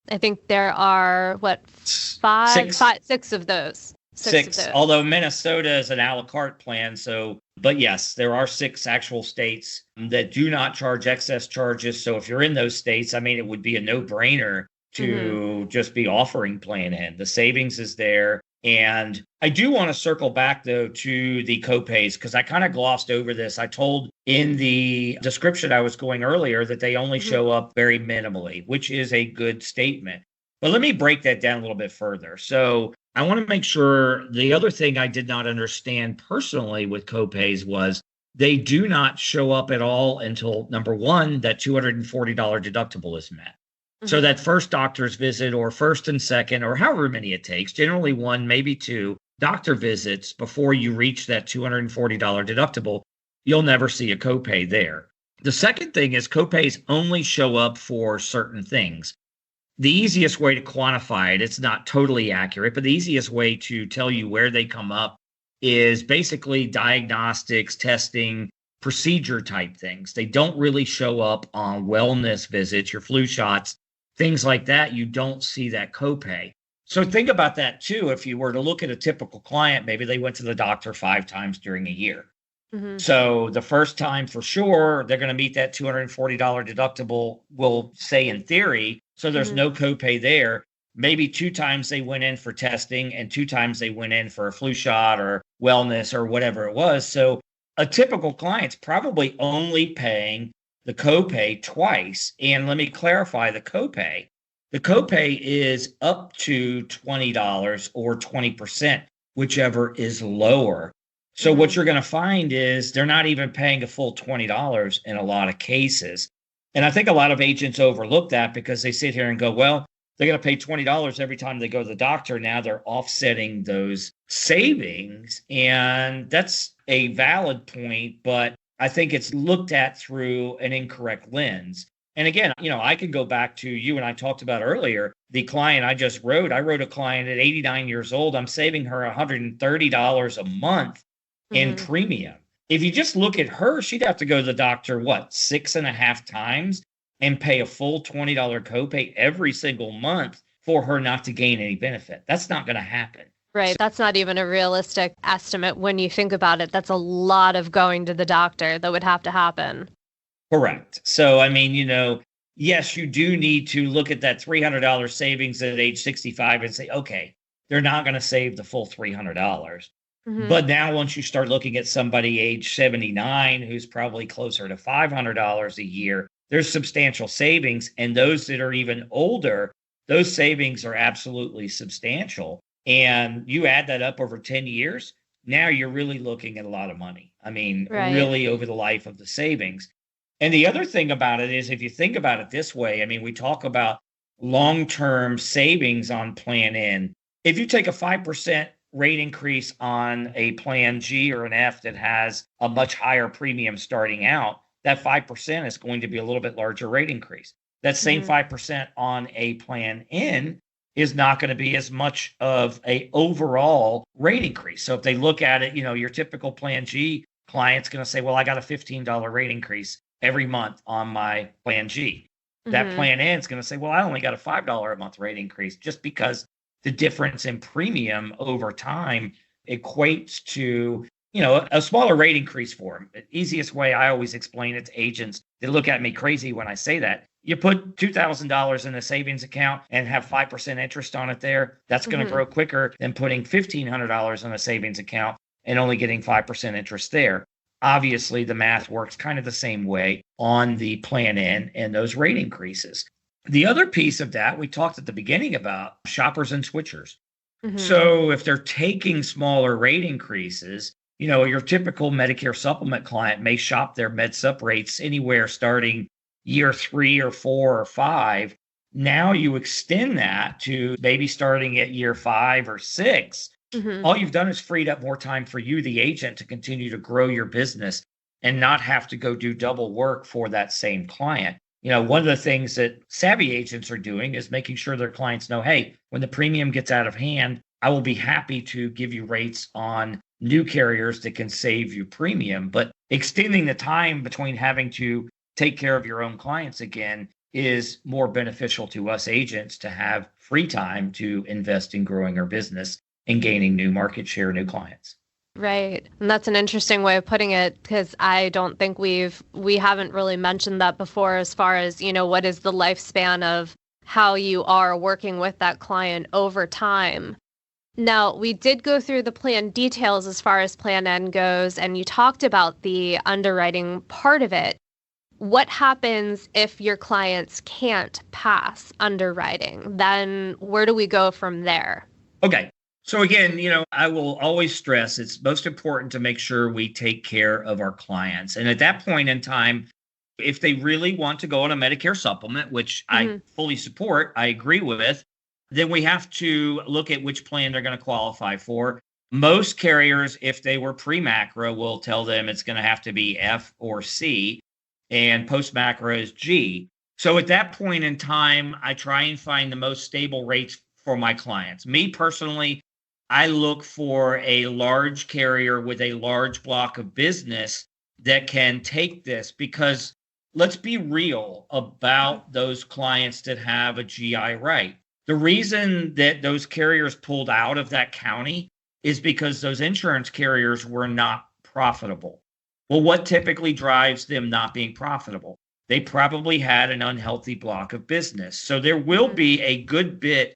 I think there are, six of those. Six, although Minnesota is an a la carte plan. So, but yes, there are 6 actual states that do not charge excess charges. So if you're in those states, I mean, it would be a no-brainer to just be offering Plan N. The savings is there. And I do want to circle back, though, to the copays, because I kind of glossed over this. I told in the description I was going earlier that they only show up very minimally, which is a good statement. But let me break that down a little bit further. So I want to make sure the other thing I did not understand personally with copays was they do not show up at all until, number one, that $240 deductible is met. So that first doctor's visit or first and second or however many it takes, generally 1, maybe 2 doctor visits before you reach that $240 deductible, you'll never see a copay there. The second thing is copays only show up for certain things. The easiest way to quantify it, it's not totally accurate, but the easiest way to tell you where they come up is basically diagnostics, testing, procedure type things. They don't really show up on wellness visits, your flu shots, things like that. You don't see that copay. So think about that too. If you were to look at a typical client, maybe they went to the doctor 5 times during a year. So the first time for sure, they're going to meet that $240 deductible, we'll say in theory. So there's no copay there. Maybe 2 times they went in for testing and 2 times they went in for a flu shot or wellness or whatever it was. So a typical client's probably only paying the copay twice. And let me clarify the copay. The copay is up to $20 or 20%, whichever is lower. So what you're going to find is they're not even paying a full $20 in a lot of cases. And I think a lot of agents overlook that because they sit here and go, well, they're going to pay $20 every time they go to the doctor. Now they're offsetting those savings. And that's a valid point, but I think it's looked at through an incorrect lens. And again, I can go back to you and I talked about earlier, the client I just wrote. I wrote a client at 89 years old. I'm saving her $130 a month in premium. If you just look at her, she'd have to go to the doctor, 6.5 times and pay a full $20 copay every single month for her not to gain any benefit. That's not going to happen. Right. That's not even a realistic estimate when you think about it. That's a lot of going to the doctor that would have to happen. Correct. So, I mean, yes, you do need to look at that $300 savings at age 65 and say, okay, they're not going to save the full $300. But now once you start looking at somebody age 79 who's probably closer to $500 a year, there's substantial savings. And those that are even older, those savings are absolutely substantial. And you add that up over 10 years, now you're really looking at a lot of money. I mean, really over the life of the savings. And the other thing about it is, if you think about it this way, I mean, we talk about long-term savings on Plan N. If you take a 5% rate increase on a Plan G or an F that has a much higher premium starting out, that 5% is going to be a little bit larger rate increase. That same 5% on a Plan N is not going to be as much of a overall rate increase. So if they look at it, your typical Plan G client's going to say, well, I got a $15 rate increase every month on my Plan G. That plan N is going to say, well, I only got a $5 a month rate increase, just because the difference in premium over time equates to, a smaller rate increase for them. The easiest way I always explain it to agents, they look at me crazy when I say that. You put $2,000 in a savings account and have 5% interest on it there. That's going to grow quicker than putting $1,500 in a savings account and only getting 5% interest there. Obviously, the math works kind of the same way on the plan N and those rate increases. The other piece of that, we talked at the beginning about shoppers and switchers. So if they're taking smaller rate increases, your typical Medicare supplement client may shop their med sup rates anywhere starting year 3 or 4 or 5. Now you extend that to maybe starting at year 5 or 6. All you've done is freed up more time for you, the agent, to continue to grow your business and not have to go do double work for that same client. One of the things that savvy agents are doing is making sure their clients know, hey, when the premium gets out of hand, I will be happy to give you rates on new carriers that can save you premium. But extending the time between having to take care of your own clients again is more beneficial to us agents to have free time to invest in growing our business and gaining new market share, new clients. Right. And that's an interesting way of putting it, because I don't think we haven't really mentioned that before, as far as, what is the lifespan of how you are working with that client over time. Now, we did go through the plan details as far as plan N goes, and you talked about the underwriting part of it. What happens if your clients can't pass underwriting? Then where do we go from there? Okay. So again, I will always stress it's most important to make sure we take care of our clients. And at that point in time, if they really want to go on a Medicare supplement, which I fully support, I agree with, then we have to look at which plan they're going to qualify for. Most carriers, if they were pre-macro, will tell them it's going to have to be F or C, and post-macro is G. So at that point in time, I try and find the most stable rates for my clients. Me personally, I look for a large carrier with a large block of business that can take this, because let's be real about those clients that have a GI right. The reason that those carriers pulled out of that county is because those insurance carriers were not profitable. Well, what typically drives them not being profitable? They probably had an unhealthy block of business. So there will be a good bit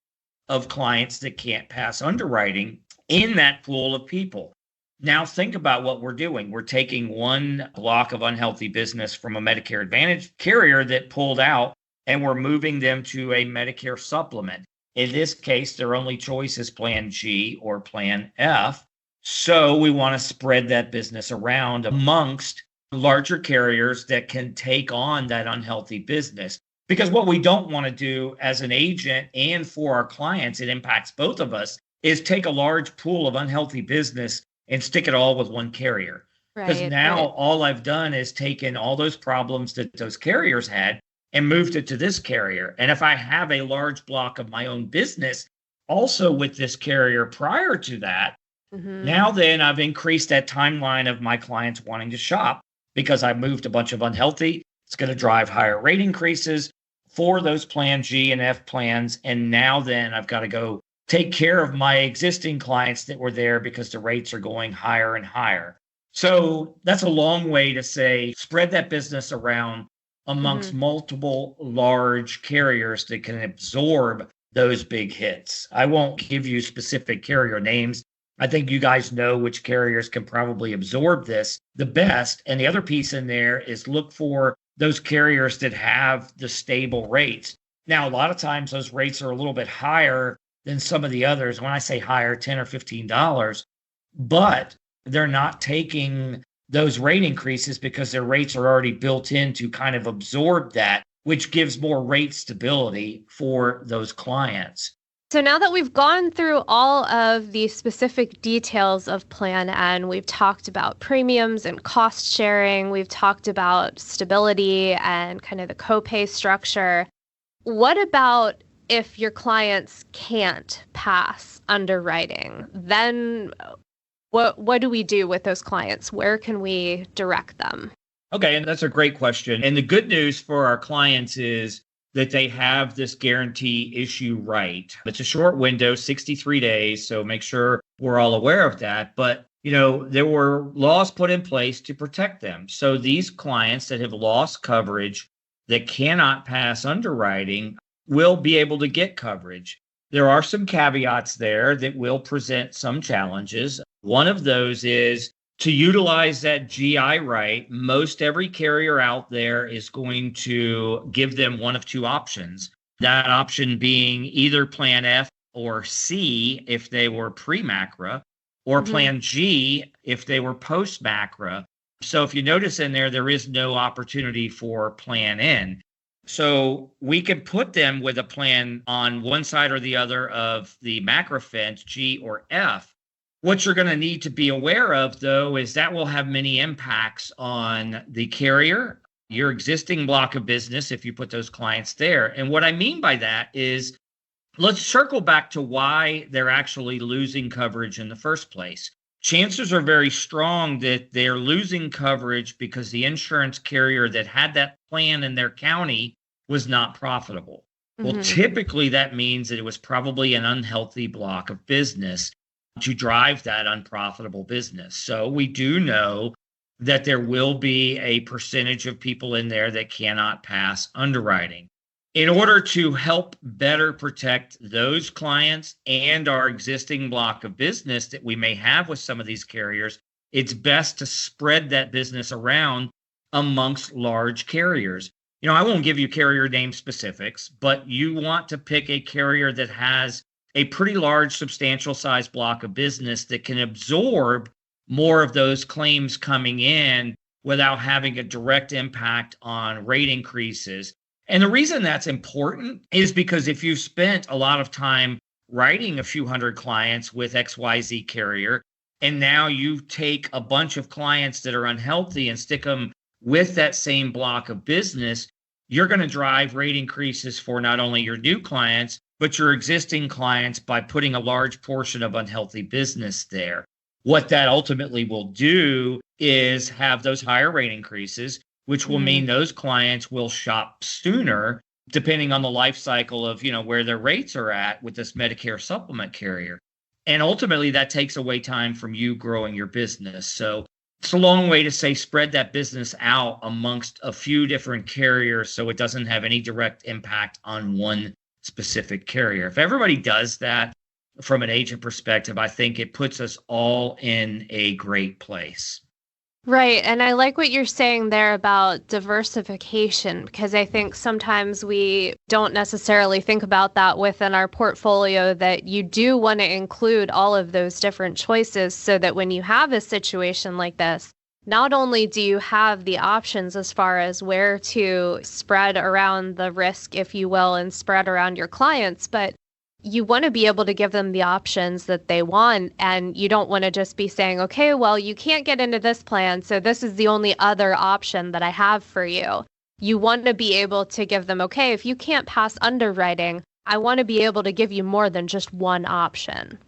of clients that can't pass underwriting in that pool of people. Now think about what we're doing. We're taking one block of unhealthy business from a Medicare Advantage carrier that pulled out, and we're moving them to a Medicare supplement. In this case, their only choice is Plan G or Plan F. So we want to spread that business around amongst larger carriers that can take on that unhealthy business. Because what we don't want to do as an agent and for our clients, it impacts both of us, is take a large pool of unhealthy business and stick it all with one carrier. Because now all I've done is taken all those problems that those carriers had and moved it to this carrier. And if I have a large block of my own business also with this carrier prior to that, now then I've increased that timeline of my clients wanting to shop, because I moved a bunch of unhealthy. It's going to drive higher rate increases for those Plan G and F plans. And now then I've got to go take care of my existing clients that were there because the rates are going higher and higher. So that's a long way to say, spread that business around amongst multiple large carriers that can absorb those big hits. I won't give you specific carrier names. I think you guys know which carriers can probably absorb this the best. And the other piece in there is look for those carriers that have the stable rates. Now, a lot of times those rates are a little bit higher than some of the others. When I say higher, $10 or $15, but they're not taking those rate increases because their rates are already built in to kind of absorb that, which gives more rate stability for those clients. So now that we've gone through all of the specific details of Plan N, we've talked about premiums and cost sharing, we've talked about stability and kind of the copay structure. What about if your clients can't pass underwriting? Then what do we do with those clients? Where can we direct them? Okay, and that's a great question. And the good news for our clients is that they have this guarantee issue right. It's a short window, 63 days. So make sure we're all aware of that. But, there were laws put in place to protect them. So these clients that have lost coverage that cannot pass underwriting will be able to get coverage. There are some caveats there that will present some challenges. One of those is to utilize that GI right. Most every carrier out there is going to give them one of two options. That option being either Plan F or C if they were pre-MACRA, or Plan G if they were post-MACRA. So if you notice in there is no opportunity for Plan N. So we can put them with a plan on one side or the other of the MACRA fence, G or F. What you're going to need to be aware of, though, is that will have many impacts on the carrier, your existing block of business, if you put those clients there. And what I mean by that is, let's circle back to why they're actually losing coverage in the first place. Chances are very strong that they're losing coverage because the insurance carrier that had that plan in their county was not profitable. Well, typically that means that it was probably an unhealthy block of business to drive that unprofitable business. So we do know that there will be a percentage of people in there that cannot pass underwriting. In order to help better protect those clients and our existing block of business that we may have with some of these carriers, it's best to spread that business around amongst large carriers. I won't give you carrier name specifics, but you want to pick a carrier that has a pretty large, substantial size block of business that can absorb more of those claims coming in without having a direct impact on rate increases. And the reason that's important is because if you've spent a lot of time writing a few hundred clients with XYZ carrier, and now you take a bunch of clients that are unhealthy and stick them with that same block of business, you're going to drive rate increases for not only your new clients, but your existing clients by putting a large portion of unhealthy business there. What that ultimately will do is have those higher rate increases, which will mean those clients will shop sooner, depending on the life cycle of, where their rates are at with this Medicare supplement carrier. And ultimately that takes away time from you growing your business. So it's a long way to say spread that business out amongst a few different carriers so it doesn't have any direct impact on one specific carrier. If everybody does that from an agent perspective, I think it puts us all in a great place. Right. And I like what you're saying there about diversification, because I think sometimes we don't necessarily think about that within our portfolio, that you do want to include all of those different choices so that when you have a situation like this, not only do you have the options as far as where to spread around the risk, if you will, and spread around your clients, but you want to be able to give them the options that they want. And you don't want to just be saying, okay, well, you can't get into this plan, so this is the only other option that I have for you. You want to be able to give them, okay, if you can't pass underwriting, I want to be able to give you more than just one option.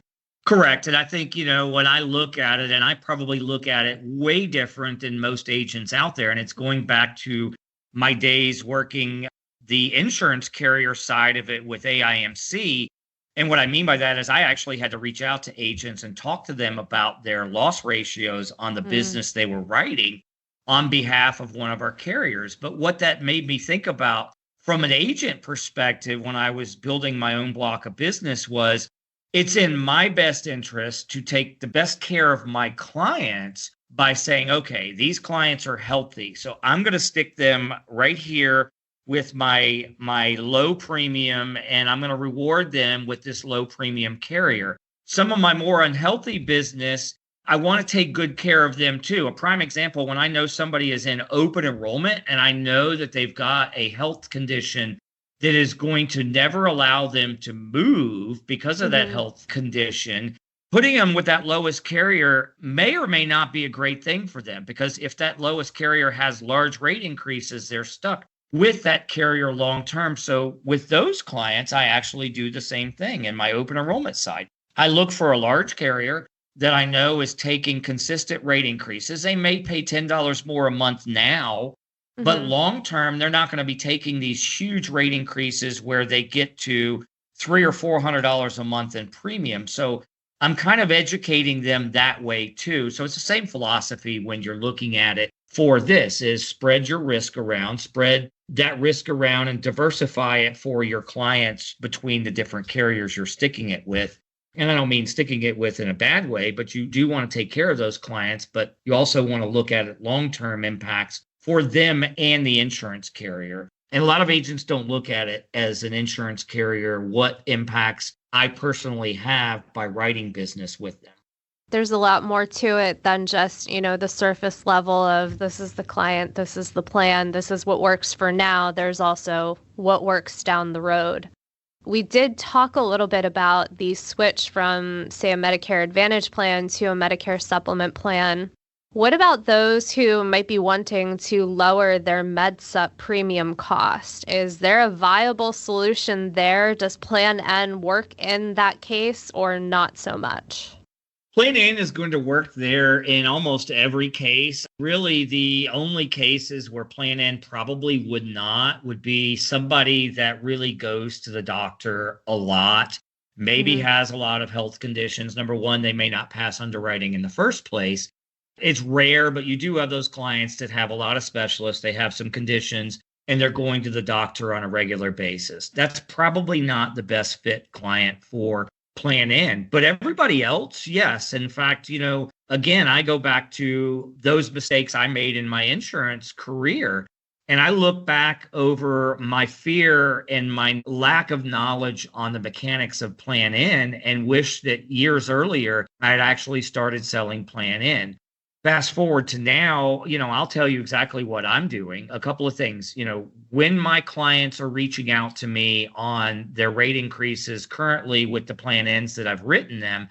Correct. And I think, when I look at it, and I probably look at it way different than most agents out there, and it's going back to my days working the insurance carrier side of it with AIMC. And what I mean by that is I actually had to reach out to agents and talk to them about their loss ratios on the business they were writing on behalf of one of our carriers. But what that made me think about from an agent perspective when I was building my own block of business was it's in my best interest to take the best care of my clients by saying, okay, these clients are healthy, so I'm going to stick them right here with my low premium, and I'm going to reward them with this low premium carrier. Some of my more unhealthy business, I want to take good care of them too. A prime example, when I know somebody is in open enrollment and I know that they've got a health condition that is going to never allow them to move because of that health condition, putting them with that lowest carrier may or may not be a great thing for them, because if that lowest carrier has large rate increases, they're stuck with that carrier long term. So with those clients, I actually do the same thing in my open enrollment side. I look for a large carrier that I know is taking consistent rate increases. They may pay $10 more a month now But long term, they're not going to be taking these huge rate increases where they get to $300 or $400 a month in premium. So I'm kind of educating them that way too. So it's the same philosophy when you're looking at it for this is spread your risk around, spread that risk around and diversify it for your clients between the different carriers you're sticking it with. And I don't mean sticking it with in a bad way, but you do want to take care of those clients, but you also want to look at it long-term impacts for them and the insurance carrier. And a lot of agents don't look at it as an insurance carrier, what impacts I personally have by writing business with them. There's a lot more to it than just, the surface level of this is the client, this is the plan, this is what works for now. There's also what works down the road. We did talk a little bit about the switch from, say, a Medicare Advantage plan to a Medicare Supplement plan. What about those who might be wanting to lower their MedSup premium cost? Is there a viable solution there? Does Plan N work in that case or not so much? Plan N is going to work there in almost every case. Really, the only cases where Plan N probably would not would be somebody that really goes to the doctor a lot, maybe has a lot of health conditions. Number one, they may not pass underwriting in the first place. It's rare, but you do have those clients that have a lot of specialists. They have some conditions and they're going to the doctor on a regular basis. That's probably not the best fit client for Plan N, but everybody else, yes. In fact, again, I go back to those mistakes I made in my insurance career. And I look back over my fear and my lack of knowledge on the mechanics of Plan N and wish that years earlier I had actually started selling Plan N. Fast forward to now, I'll tell you exactly what I'm doing. A couple of things, when my clients are reaching out to me on their rate increases currently with the Plan Ns that I've written them,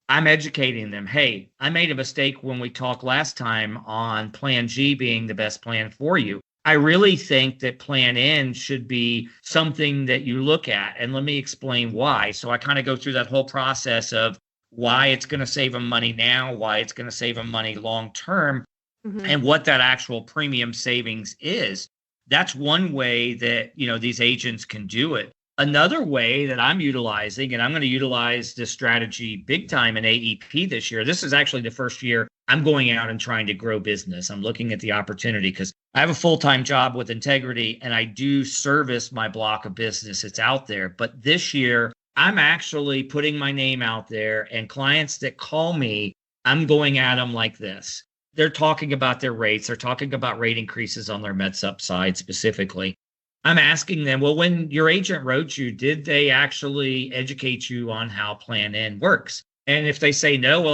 I'm educating them. Hey, I made a mistake when we talked last time on Plan G being the best plan for you. I really think that Plan N should be something that you look at. And let me explain why. So I kind of go through that whole process of why it's going to save them money now, why it's going to save them money long term, and what that actual premium savings is. That's one way that, these agents can do it. Another way that I'm utilizing, and I'm going to utilize this strategy big time in AEP this year. This is actually the first year I'm going out and trying to grow business. I'm looking at the opportunity because I have a full-time job with Integrity and I do service my block of business that's out there. But this year, I'm actually putting my name out there, and clients that call me, I'm going at them like this. They're talking about their rates. They're talking about rate increases on their MedSup side specifically. I'm asking them, well, when your agent wrote you, did they actually educate you on how Plan N works? And if they say no,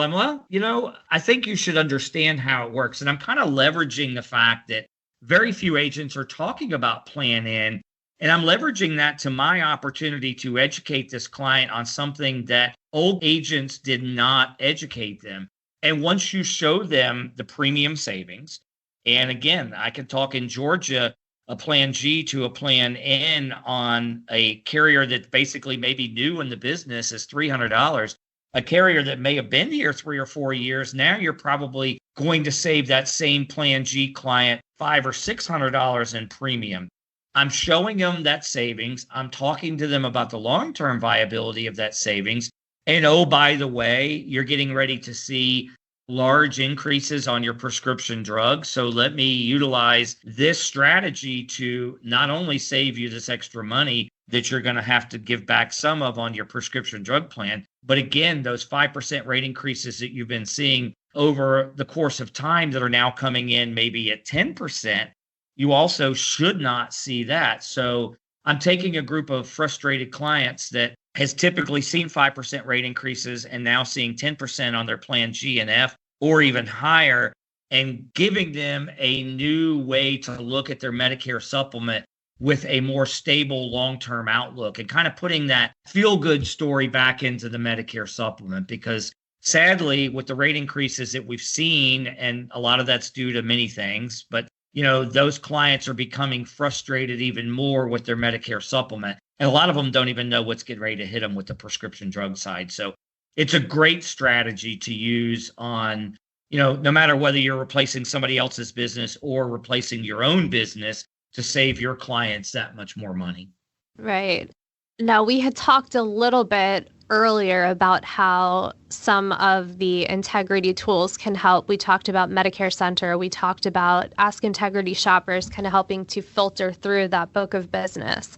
I think you should understand how it works. And I'm kind of leveraging the fact that very few agents are talking about Plan N. And I'm leveraging that to my opportunity to educate this client on something that old agents did not educate them. And once you show them the premium savings, and again, I can talk in Georgia, a Plan G to a Plan N on a carrier that basically maybe new in the business is $300. A carrier that may have been here 3 or 4 years, now you're probably going to save that same Plan G client $500 or $600 in premium. I'm showing them that savings. I'm talking to them about the long-term viability of that savings. And oh, by the way, you're getting ready to see large increases on your prescription drugs. So let me utilize this strategy to not only save you this extra money that you're going to have to give back some of on your prescription drug plan, but again, those 5% rate increases that you've been seeing over the course of time that are now coming in maybe at 10%, you also should not see that. So I'm taking a group of frustrated clients that has typically seen 5% rate increases and now seeing 10% on their Plan G and F or even higher, and giving them a new way to look at their Medicare supplement with a more stable long-term outlook and kind of putting that feel-good story back into the Medicare supplement. Because sadly, with the rate increases that we've seen, and a lot of that's due to many things, but those clients are becoming frustrated even more with their Medicare supplement. And a lot of them don't even know what's getting ready to hit them with the prescription drug side. So it's a great strategy to use on no matter whether you're replacing somebody else's business or replacing your own business to save your clients that much more money. Right. Now, we had talked a little bit earlier about how some of the integrity tools can help. We talked about Medicare Center. We talked about Ask Integrity Shoppers kind of helping to filter through that book of business.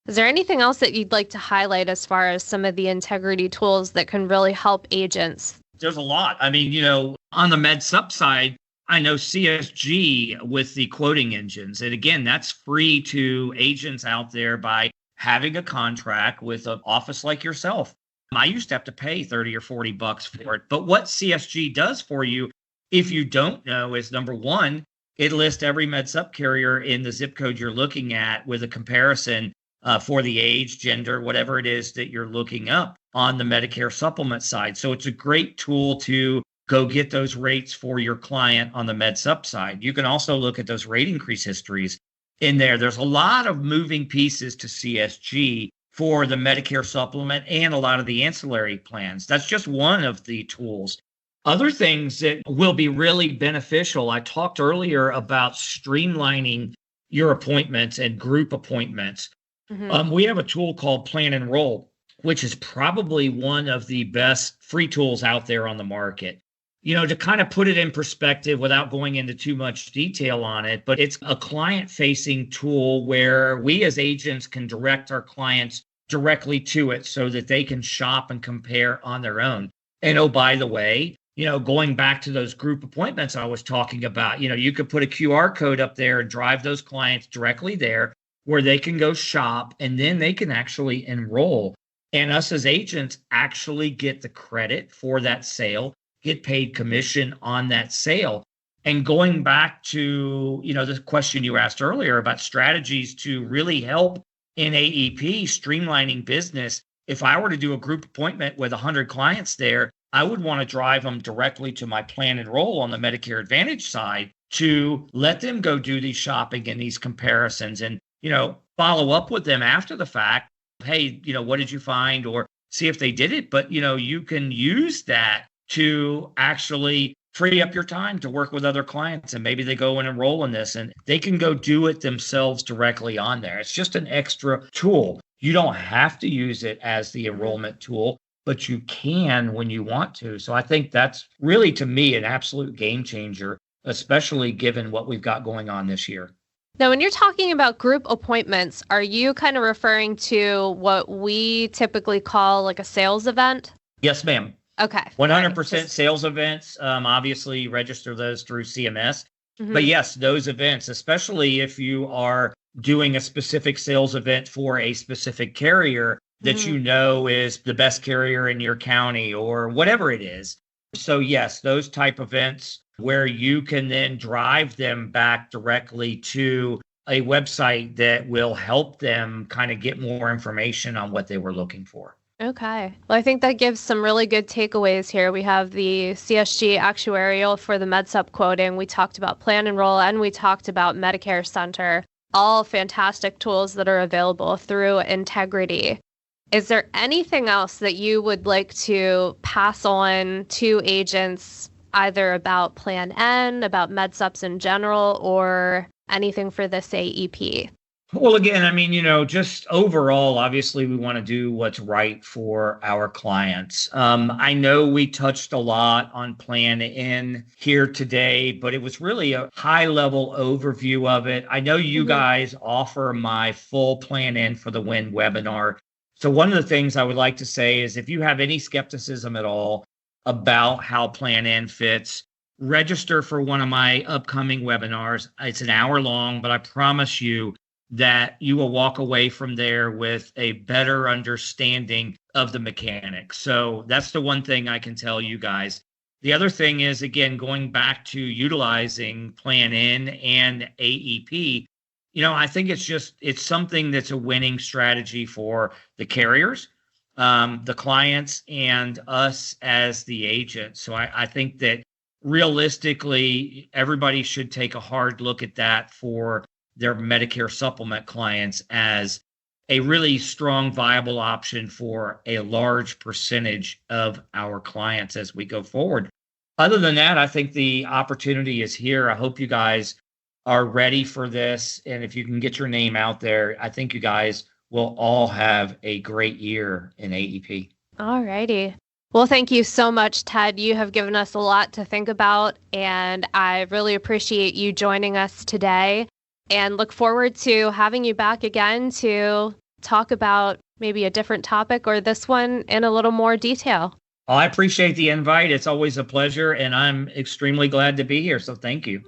Is there anything else that you'd like to highlight as far as some of the integrity tools that can really help agents? There's a lot. I mean, on the MedSup side, I know CSG with the quoting engines. And again, that's free to agents out there by having a contract with an office like yourself. I used to have to pay 30 or 40 bucks for it. But what CSG does for you, if you don't know, is number one, it lists every MedSup carrier in the zip code you're looking at with a comparison for the age, gender, whatever it is that you're looking up on the Medicare supplement side. So it's a great tool to go get those rates for your client on the MedSup side. You can also look at those rate increase histories in there. There's a lot of moving pieces to CSG for the Medicare supplement and a lot of the ancillary plans. That's just one of the tools. Other things that will be really beneficial, I talked earlier about streamlining your appointments and group appointments. Mm-hmm. We have a tool called Plan and Roll, which is probably one of the best free tools out there on the market. To kind of put it in perspective without going into too much detail on it, but it's a client-facing tool where we as agents can direct our clients directly to it so that they can shop and compare on their own. And oh, by the way, going back to those group appointments I was talking about, you could put a QR code up there and drive those clients directly there where they can go shop and then they can actually enroll. And us as agents actually get the credit for that sale, get paid commission on that sale. And going back to, the question you asked earlier about strategies to really help in AEP, streamlining business, if I were to do a group appointment with 100 clients there, I would want to drive them directly to my Plan and Roll on the Medicare Advantage side to let them go do these shopping and these comparisons and, follow up with them after the fact. Hey, what did you find? Or see if they did it. But, you can use that to actually free up your time to work with other clients. And maybe they go and enroll in this and they can go do it themselves directly on there. It's just an extra tool. You don't have to use it as the enrollment tool, but you can when you want to. So I think that's really, to me, an absolute game changer, especially given what we've got going on this year. Now, when you're talking about group appointments, are you kind of referring to what we typically call like a sales event? Yes, ma'am. Okay. 100% sales events. Obviously, register those through CMS. Mm-hmm. But yes, those events, especially if you are doing a specific sales event for a specific carrier that is the best carrier in your county or whatever it is. So yes, those type events where you can then drive them back directly to a website that will help them kind of get more information on what they were looking for. Okay. Well, I think that gives some really good takeaways here. We have the CSG Actuarial for the MedSup quoting. We talked about Plan and Roll, and we talked about Medicare Center. All fantastic tools that are available through Integrity. Is there anything else that you would like to pass on to agents, either about Plan N, about MedSups in general, or anything for this AEP? Well, again, I mean, just overall, obviously, we want to do what's right for our clients. I know we touched a lot on Plan N here today, but it was really a high-level overview of it. I know you guys offer my full Plan N for the Win webinar. So one of the things I would like to say is if you have any skepticism at all about how Plan N fits, register for one of my upcoming webinars. It's an hour long, but I promise you that you will walk away from there with a better understanding of the mechanics. So that's the one thing I can tell you guys. The other thing is, again, going back to utilizing Plan N and AEP, I think it's something that's a winning strategy for the carriers, the clients, and us as the agent. So I think that realistically, everybody should take a hard look at that for their Medicare supplement clients as a really strong, viable option for a large percentage of our clients as we go forward. Other than that, I think the opportunity is here. I hope you guys are ready for this. And if you can get your name out there, I think you guys will all have a great year in AEP. All righty. Well, thank you so much, Ted. You have given us a lot to think about, and I really appreciate you joining us today and look forward to having you back again to talk about maybe a different topic or this one in a little more detail. I appreciate the invite. It's always a pleasure, and I'm extremely glad to be here. So thank you.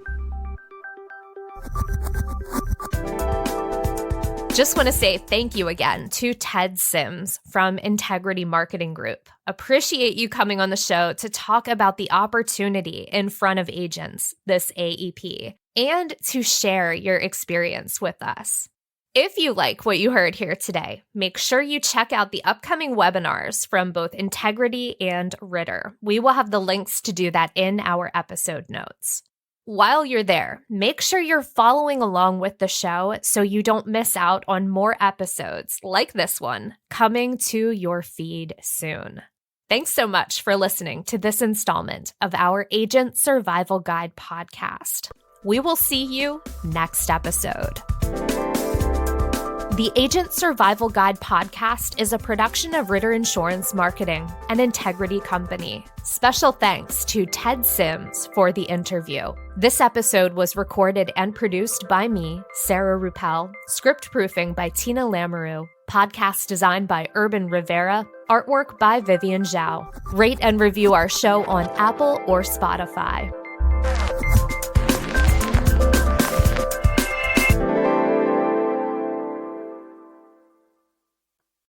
Just want to say thank you again to Ted Sims from Integrity Marketing Group. Appreciate you coming on the show to talk about the opportunity in front of agents this AEP and to share your experience with us. If you like what you heard here today, make sure you check out the upcoming webinars from both Integrity and Ritter. We will have the links to do that in our episode notes. While you're there, make sure you're following along with the show so you don't miss out on more episodes like this one coming to your feed soon. Thanks so much for listening to this installment of our Agent Survival Guide podcast. We will see you next episode. The Agent Survival Guide podcast is a production of Ritter Insurance Marketing, an Integrity company. Special thanks to Ted Sims for the interview. This episode was recorded and produced by me, Sarah Ruppel, script proofing by Tina Lamoureux, podcast design by Urban Rivera, artwork by Vivian Zhao. Rate and review our show on Apple or Spotify.